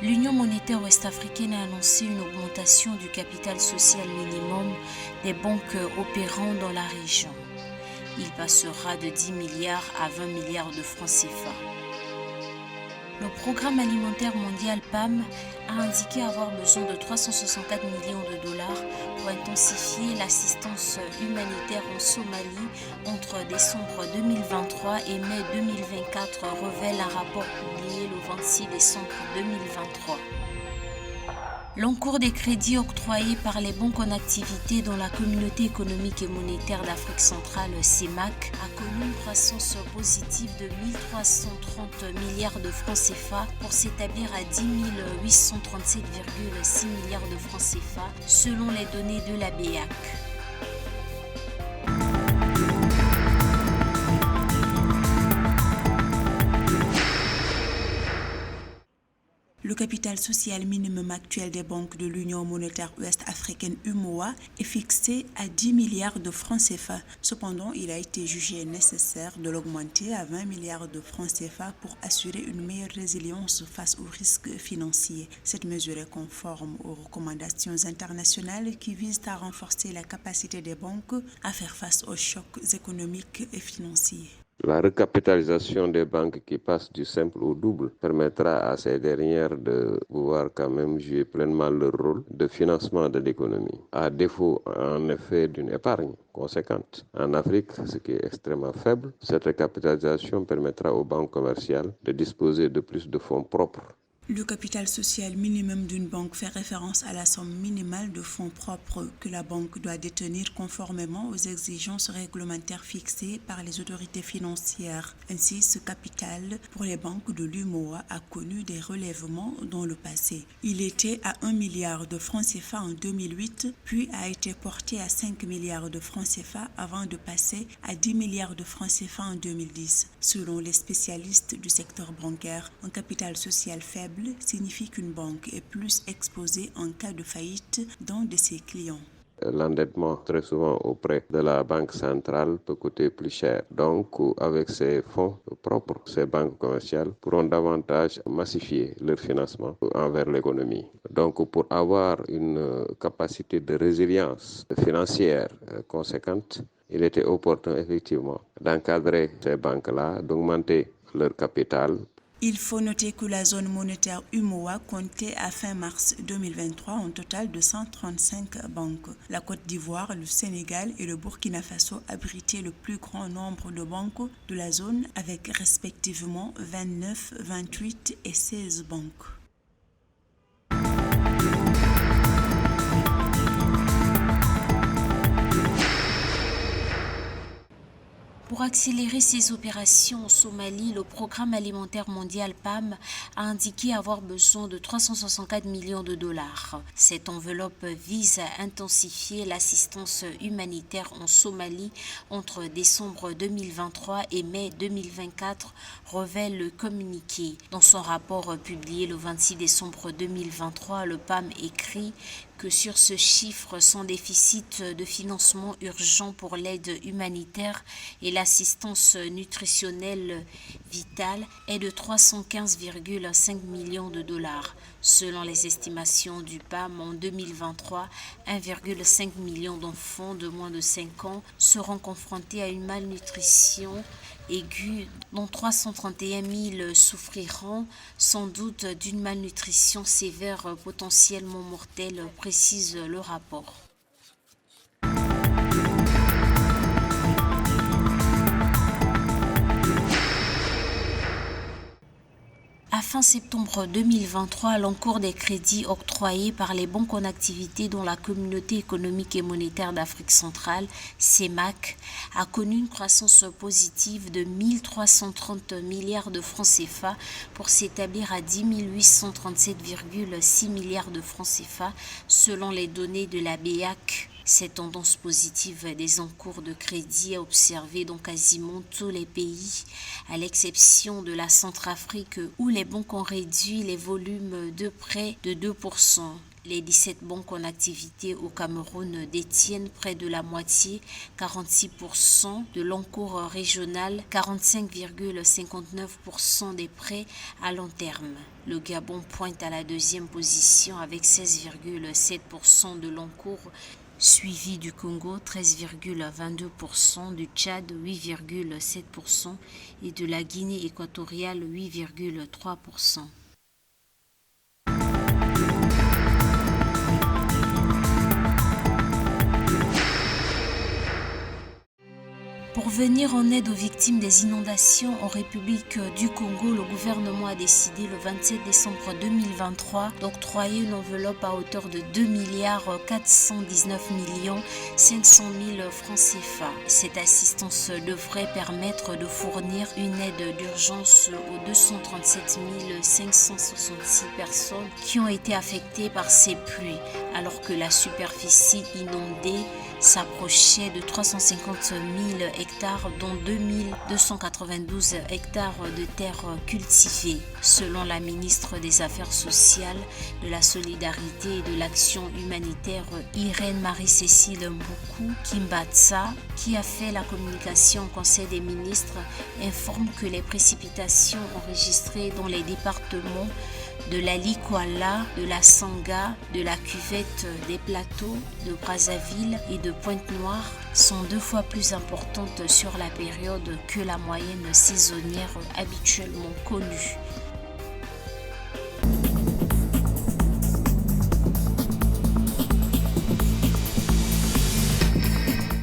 L'Union monétaire ouest-africaine a annoncé une augmentation du capital social minimum des banques opérant dans la région. Il passera de 10 milliards à 20 milliards de francs CFA. Le Programme alimentaire mondial PAM a indiqué avoir besoin de 364 millions de dollars pour intensifier l'assistance humanitaire en Somalie entre décembre 2023 et mai 2024, révèle un rapport publié le 26 décembre 2023. L'encours des crédits octroyés par les banques en activité dans la communauté économique et monétaire d'Afrique centrale, CEMAC, a connu une croissance positive de 1330 milliards de francs CFA pour s'établir à 10 837,6 milliards de francs CFA selon les données de la BEAC. Le capital social minimum actuel des banques de l'Union monétaire ouest-africaine UMOA est fixé à 10 milliards de francs CFA. Cependant, il a été jugé nécessaire de l'augmenter à 20 milliards de francs CFA pour assurer une meilleure résilience face aux risques financiers. Cette mesure est conforme aux recommandations internationales qui visent à renforcer la capacité des banques à faire face aux chocs économiques et financiers. La recapitalisation des banques qui passe du simple au double permettra à ces dernières de pouvoir quand même jouer pleinement leur rôle de financement de l'économie. À défaut en effet d'une épargne conséquente. En Afrique, ce qui est extrêmement faible, cette recapitalisation permettra aux banques commerciales de disposer de plus de fonds propres. Le capital social minimum d'une banque fait référence à la somme minimale de fonds propres que la banque doit détenir conformément aux exigences réglementaires fixées par les autorités financières. Ainsi, ce capital pour les banques de l'UMOA a connu des relèvements dans le passé. Il était à 1 milliard de francs CFA en 2008, puis a été porté à 5 milliards de francs CFA avant de passer à 10 milliards de francs CFA en 2010. Selon les spécialistes du secteur bancaire, un capital social faible signifie qu'une banque est plus exposée en cas de faillite d'un de ses clients. L'endettement très souvent auprès de la banque centrale peut coûter plus cher. Donc, avec ces fonds propres, ces banques commerciales pourront davantage massifier leur financement envers l'économie. Donc, pour avoir une capacité de résilience financière conséquente, il était opportun effectivement d'encadrer ces banques-là, d'augmenter leur capital. Il faut noter que la zone monétaire UMOA comptait à fin mars 2023 un total de 135 banques. La Côte d'Ivoire, le Sénégal et le Burkina Faso abritaient le plus grand nombre de banques de la zone avec respectivement 29, 28 et 16 banques. Pour accélérer ces opérations en Somalie, le Programme alimentaire mondial PAM a indiqué avoir besoin de 364 millions de dollars. Cette enveloppe vise à intensifier l'assistance humanitaire en Somalie entre décembre 2023 et mai 2024, révèle le communiqué. Dans son rapport publié le 26 décembre 2023, le PAM écrit que sur ce chiffre, sans déficit de financement urgent pour l'aide humanitaire et l'assistance nutritionnelle vitale est de 315,5 millions de dollars. Selon les estimations du PAM, en 2023, 1,5 million d'enfants de moins de 5 ans seront confrontés à une malnutrition aiguë, dont 331 000 souffriront sans doute d'une malnutrition sévère potentiellement mortelle, précise le rapport. À fin septembre 2023, l'encours des crédits octroyés par les banques en activité dans la communauté économique et monétaire d'Afrique centrale, CEMAC, a connu une croissance positive de 1330 milliards de francs CFA pour s'établir à 10 837,6 milliards de francs CFA selon les données de la BEAC. Cette tendance positive des encours de crédit est observée dans quasiment tous les pays, à l'exception de la Centrafrique où les banques ont réduit les volumes de prêts de 2%. Les 17 banques en activité au Cameroun détiennent près de la moitié, 46% de l'encours régional, 45,59% des prêts à long terme. Le Gabon pointe à la deuxième position avec 16,7% de l'encours, suivi du Congo 13,22%, du Tchad 8,7% et de la Guinée équatoriale 8,3%. Pour venir en aide aux victimes des inondations en République du Congo, le gouvernement a décidé le 27 décembre 2023 d'octroyer une enveloppe à hauteur de 2,419,500,000 francs CFA. Cette assistance devrait permettre de fournir une aide d'urgence aux 237 566 personnes qui ont été affectées par ces pluies, alors que la superficie inondée s'approchait de 350 000 hectares, dont 2292 hectares de terres cultivées. Selon la ministre des Affaires sociales, de la solidarité et de l'action humanitaire, Irène Marie-Cécile Mboukou Kimbatsa, qui a fait la communication au Conseil des ministres, informe que les précipitations enregistrées dans les départements de la Likwala, de la Sanga, de la Cuvette des Plateaux, de Brazzaville et de Pointe-Noire sont 2 fois plus importantes sur la période que la moyenne saisonnière habituellement connue.